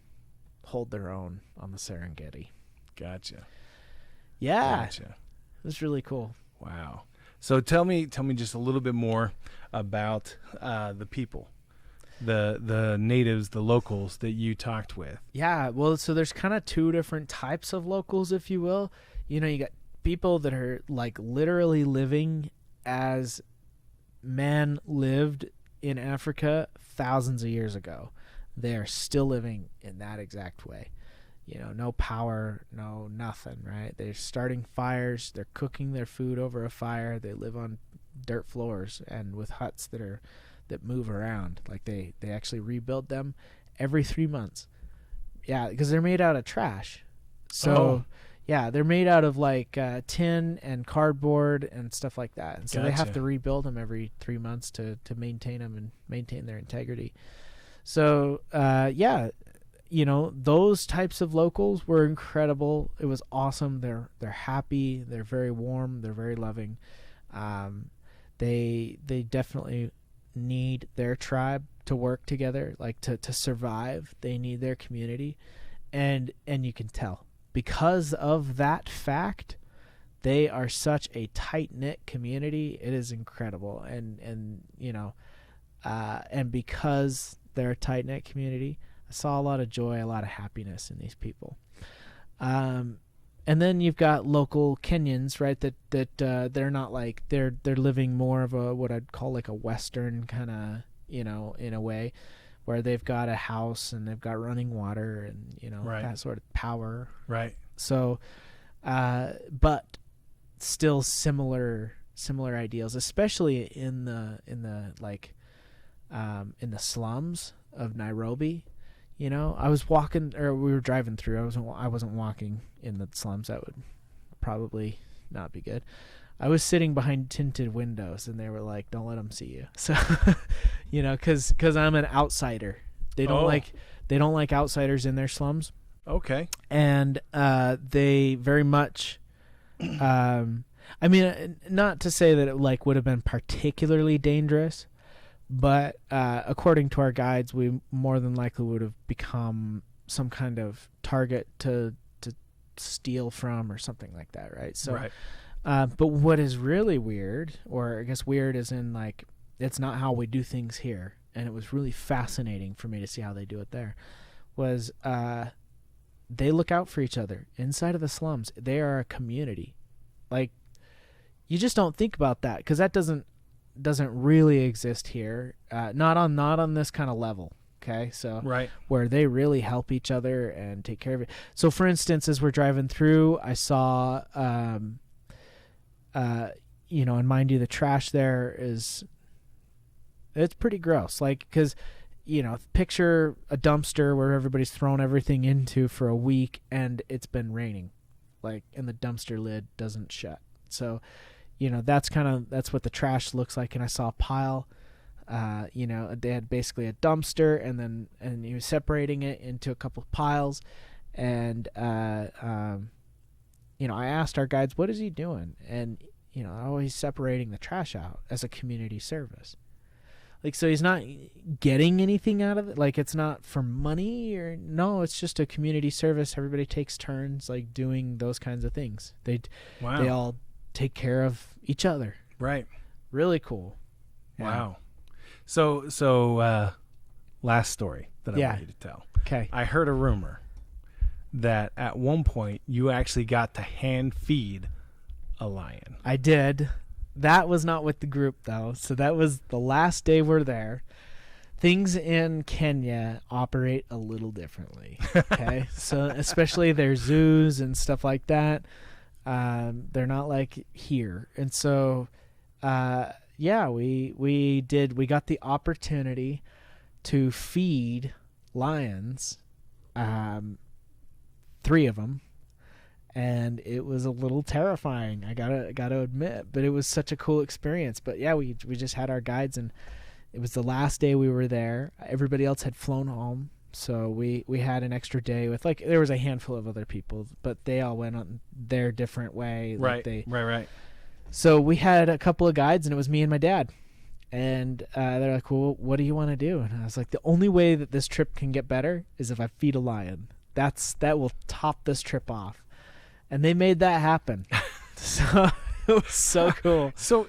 hold their own on the Serengeti.
Gotcha.
Yeah.
Gotcha.
It's really cool.
Wow. So tell me just a little bit more about the people. The natives, the locals that you talked with.
Yeah, well, so there's kind of two different types of locals, if you will. You got people that are literally living as man lived in Africa thousands of years ago. They are still living in that exact way. No power, no nothing, right? They're starting fires. They're cooking their food over a fire. They live on dirt floors and with huts that move around. They actually rebuild them every 3 months. Yeah, because they're made out of trash. So yeah, they're made out of tin and cardboard and stuff like that. And so They have to rebuild them every 3 months to maintain them and maintain their integrity. So those types of locals were incredible. It was awesome. They're happy. They're very warm. They're very loving. They definitely need their tribe to work together, to survive. They need their community, and you can tell because of that fact. They are such a tight-knit community. It is incredible, and because they're a tight-knit community, I saw a lot of joy, a lot of happiness in these people. And then you've got local Kenyans, right? That they're not they're living more of a what I'd call a Western kind of, in a way, where they've got a house and they've got running water and
right.
that sort of power.
Right.
So, but still similar ideals, especially in the slums of Nairobi. I was walking, or we were driving through. I wasn't walking in the slums. That would probably not be good. I was sitting behind tinted windows, and they were like, "Don't let them see you." So, because I'm an outsider. They don't like outsiders in their slums.
Okay.
And they very much. Not to say that it would have been particularly dangerous. But according to our guides, we more than likely would have become some kind of target to steal from or something like that, right? So,
right.
But what is really weird, or I guess weird is in it's not how we do things here, and it was really fascinating for me to see how they do it there, was they look out for each other inside of the slums. They are a community. You just don't think about that because that doesn't really exist here, not on this kind of level. Okay, so
right,
where they really help each other and take care of it. So, for instance, as we're driving through, I saw, and mind you, the trash there is It's pretty gross. Like, because, picture a dumpster where everybody's thrown everything into for a week and it's been raining, like, and the dumpster lid doesn't shut. So, that's what the trash looks like. And I saw a pile. They had basically a dumpster, and he was separating it into a couple of piles, and I asked our guides, what is he doing? And he's separating the trash out as a community service. Like, so he's not getting anything out of it. Like, it's not for money, or no, it's just a community service. Everybody takes turns, like, doing those kinds of things. They all take care of each other.
Right.
Really cool.
Yeah. Wow. So, last story that I want you to tell.
Okay.
I heard a rumor that at one point you actually got to hand feed a lion.
I did. That was not with the group, though. So that was the last day we're there. Things in Kenya operate a little differently. Okay. So especially their zoos and stuff like that. They're not like here. And so, we got the opportunity to feed lions, 3 of them, and it was a little terrifying. I gotta admit, but it was such a cool experience. But yeah, we just had our guides, and it was the last day we were there. Everybody else had flown home, so we had an extra day with, like, there was a handful of other people, but they all went on their different way.
Right.
So we had a couple of guides, and it was me and my dad. And they're like, well, what do you want to do? And I was like, the only way that this trip can get better is if I feed a lion. That will top this trip off. And they made that happen. So it was so cool.
So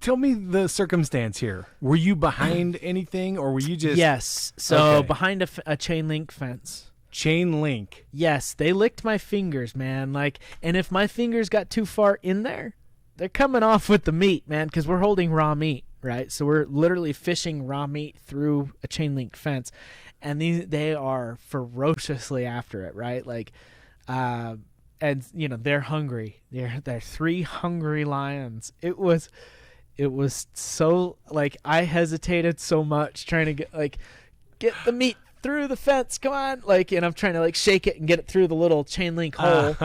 tell me the circumstance here. Were you behind anything, or were you just...
Yes. So behind a chain link fence.
Chain link.
Yes. They licked my fingers, man. Like, and if my fingers got too far in there, they're coming off with the meat, man, because we're holding raw meat, right? So we're literally fishing raw meat through a chain link fence, and they are ferociously after it, right? Like, and they're hungry. They're 3 hungry lions. It was so, like, I hesitated so much trying to get the meat through the fence, come on, like, and I'm trying to, like, shake it and get it through the little chain link hole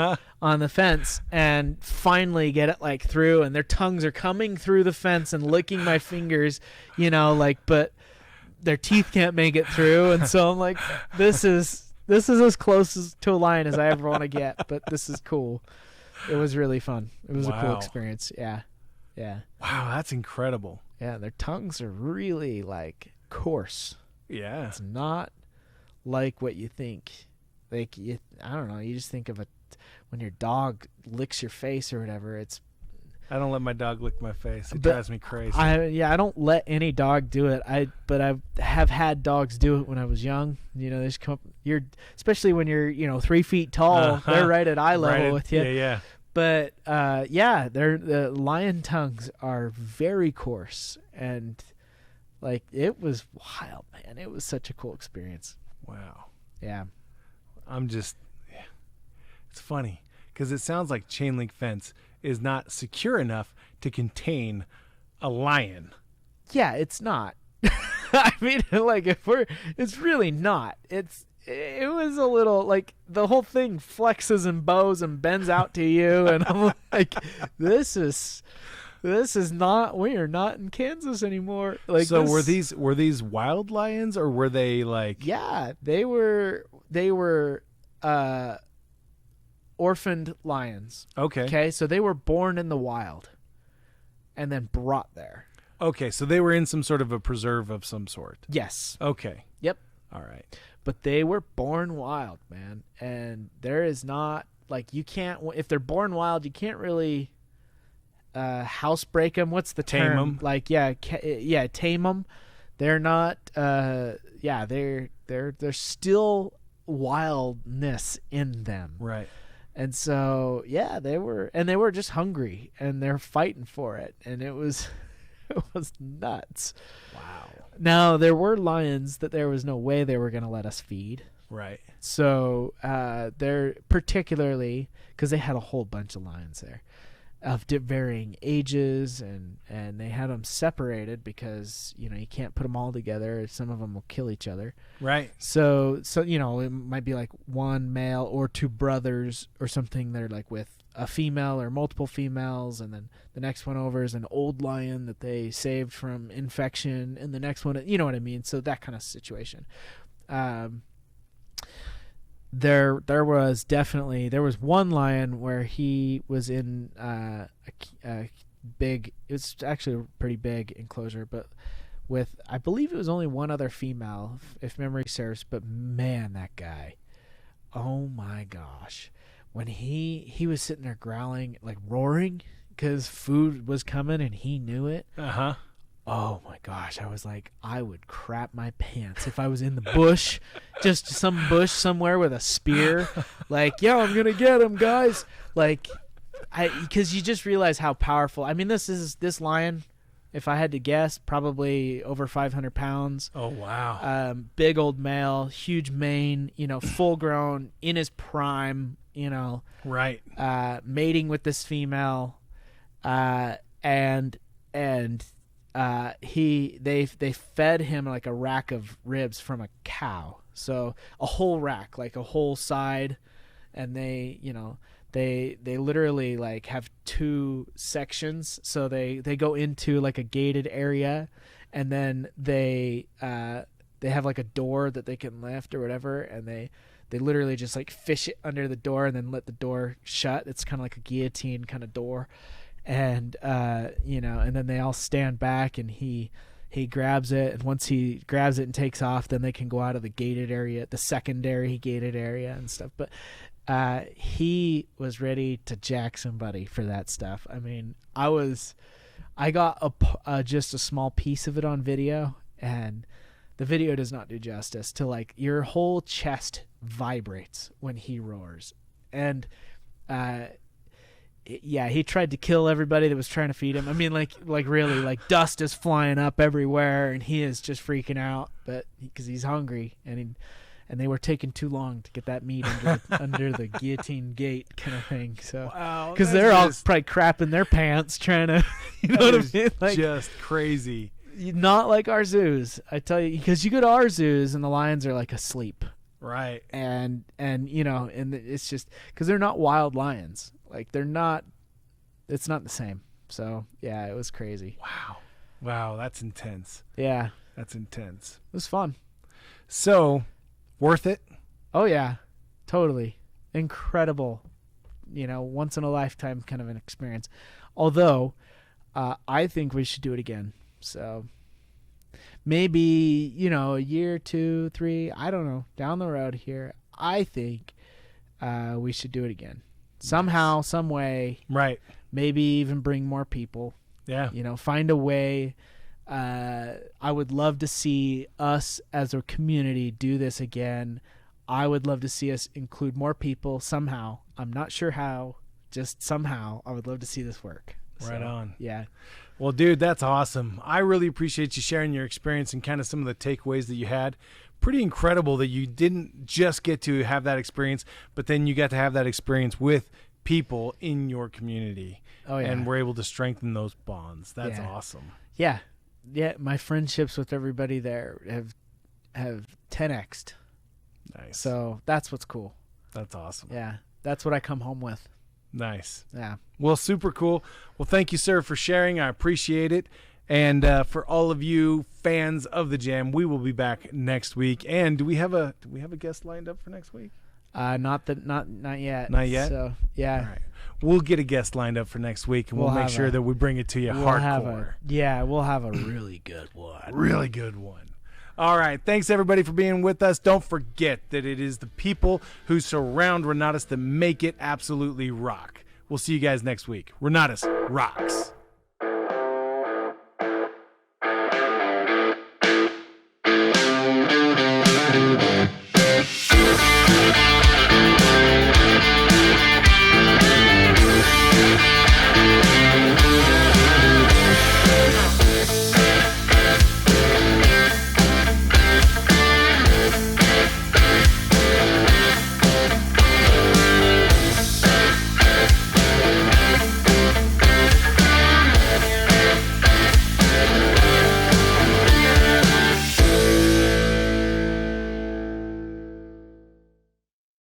on the fence, and finally get it, like, through, and their tongues are coming through the fence and licking my fingers, but their teeth can't make it through, and so I'm like, this is as close to a lion as I ever want to get, but this is cool. It was really fun. It was a cool experience. Yeah.
Wow, that's incredible.
Yeah, their tongues are really, like, coarse.
Yeah.
It's not like what you think. Like, I don't know, you just think of when your dog licks your face or whatever.
I don't let my dog lick my face. It drives me crazy.
I don't let any dog do it. But I have had dogs do it when I was young. They just come. Especially when you're 3 feet tall. They're right at eye level with you.
Yeah.
But the lion tongues are very coarse, and, like, it was wild, man. It was such a cool experience.
Wow.
Yeah.
It's funny because it sounds like chain link fence is not secure enough to contain a lion.
Yeah, it's not. I mean, like, it's really not. It was a little, like, the whole thing flexes and bows and bends out to you, and I'm like, this is not. We are not in Kansas anymore. Like,
so were these wild lions, or were they, like?
Yeah, they were orphaned lions. Okay, so they were born in the wild, and then brought there.
Okay, so they were in some sort of a preserve of some sort.
Yes.
Okay.
Yep.
All right.
But they were born wild, man, and there is not, like, you can't, if they're born wild, you can't really housebreak them. What's the term?
Tame them.
Like, tame them. They're not. They're still wildness in them.
Right.
And so, yeah, they were just hungry, and they're fighting for it, and it was nuts.
Wow.
Now, there were lions that there was no way they were going to let us feed.
Right.
So they're particularly, because they had a whole bunch of lions there, of varying ages, and they had them separated because you can't put them all together. Some of them will kill each other.
Right.
So it might be like one male or two brothers or something. They're like with a female or multiple females, and then the next one over is an old lion that they saved from infection, and the next one, you know what I mean? So that kind of situation. There was one lion where he was in a big, it was actually a pretty big enclosure, but with, I believe it was only one other female, if memory serves, but man, that guy, oh my gosh. When he was sitting there growling, like roaring, because food was coming and he knew it.
Uh-huh.
Oh my gosh, I was like, I would crap my pants if I was in the bush, just some bush somewhere with a spear, like, yeah, I'm gonna get him, guys. Like, because you just realize how powerful. I mean, this lion, if I had to guess, probably over 500 pounds.
Oh wow.
Big old male, huge mane, full grown, in his prime,
Right.
Mating with this female, and they fed him like a rack of ribs from a cow, so a whole rack, like a whole side, and they literally like have two sections, so they go into like a gated area, and then they have like a door that they can lift or whatever, and they literally just like fish it under the door and then let the door shut. It's kind of like a guillotine kind of door. And and then they all stand back, and he grabs it, and once he grabs it and takes off, then they can go out of the gated area, the secondary gated area and stuff. But he was ready to jack somebody for that stuff. I mean, I got just a small piece of it on video, and the video does not do justice to, like, your whole chest vibrates when he roars. And yeah, he tried to kill everybody that was trying to feed him. I mean, like really, like dust is flying up everywhere, and he is just freaking out, but because he's hungry, and they were taking too long to get that meat under the guillotine gate kind of thing. So, because they're all probably crapping their pants trying to, what I mean? Like,
just crazy.
Not like our zoos, I tell you, because you go to our zoos and the lions are like asleep,
right?
And it's just because they're not wild lions. Like, they're not, it's not the same. So, yeah, it was crazy.
Wow, that's intense.
Yeah.
That's intense.
It was fun.
So, worth it?
Oh, yeah, totally. Incredible, once in a lifetime kind of an experience. Although, I think we should do it again. So, maybe, a year, 2, 3, I don't know, down the road here, I think we should do it again. Somehow, some way,
right?
Maybe even bring more people.
Yeah.
Find a way. I would love to see us as a community do this again. I would love to see us include more people somehow. I'm not sure how. Just somehow, I would love to see this work.
Right on.
Yeah.
Well, dude, that's awesome. I really appreciate you sharing your experience and kind of some of the takeaways that you had. Pretty incredible that you didn't just get to have that experience, but then you got to have that experience with people in your community.
Oh, yeah.
And we're able to strengthen those bonds. That's awesome.
Yeah. Yeah, my friendships with everybody there have 10x'd.
Nice.
So that's what's cool.
That's awesome.
Yeah. That's what I come home with.
Nice.
Yeah.
Well, super cool. Well, thank you, sir, for sharing. I appreciate it. And for all of you fans of the J.A.M, we will be back next week. And do we have a guest lined up for next week?
Not yet.
Not yet?
So, yeah.
All right. We'll get a guest lined up for next week, and we'll make sure that we bring it to you hardcore.
We'll have a really good one.
Really good one. All right. Thanks, everybody, for being with us. Don't forget that it is the people who surround Renatus that make it absolutely rock. We'll see you guys next week. Renatus rocks.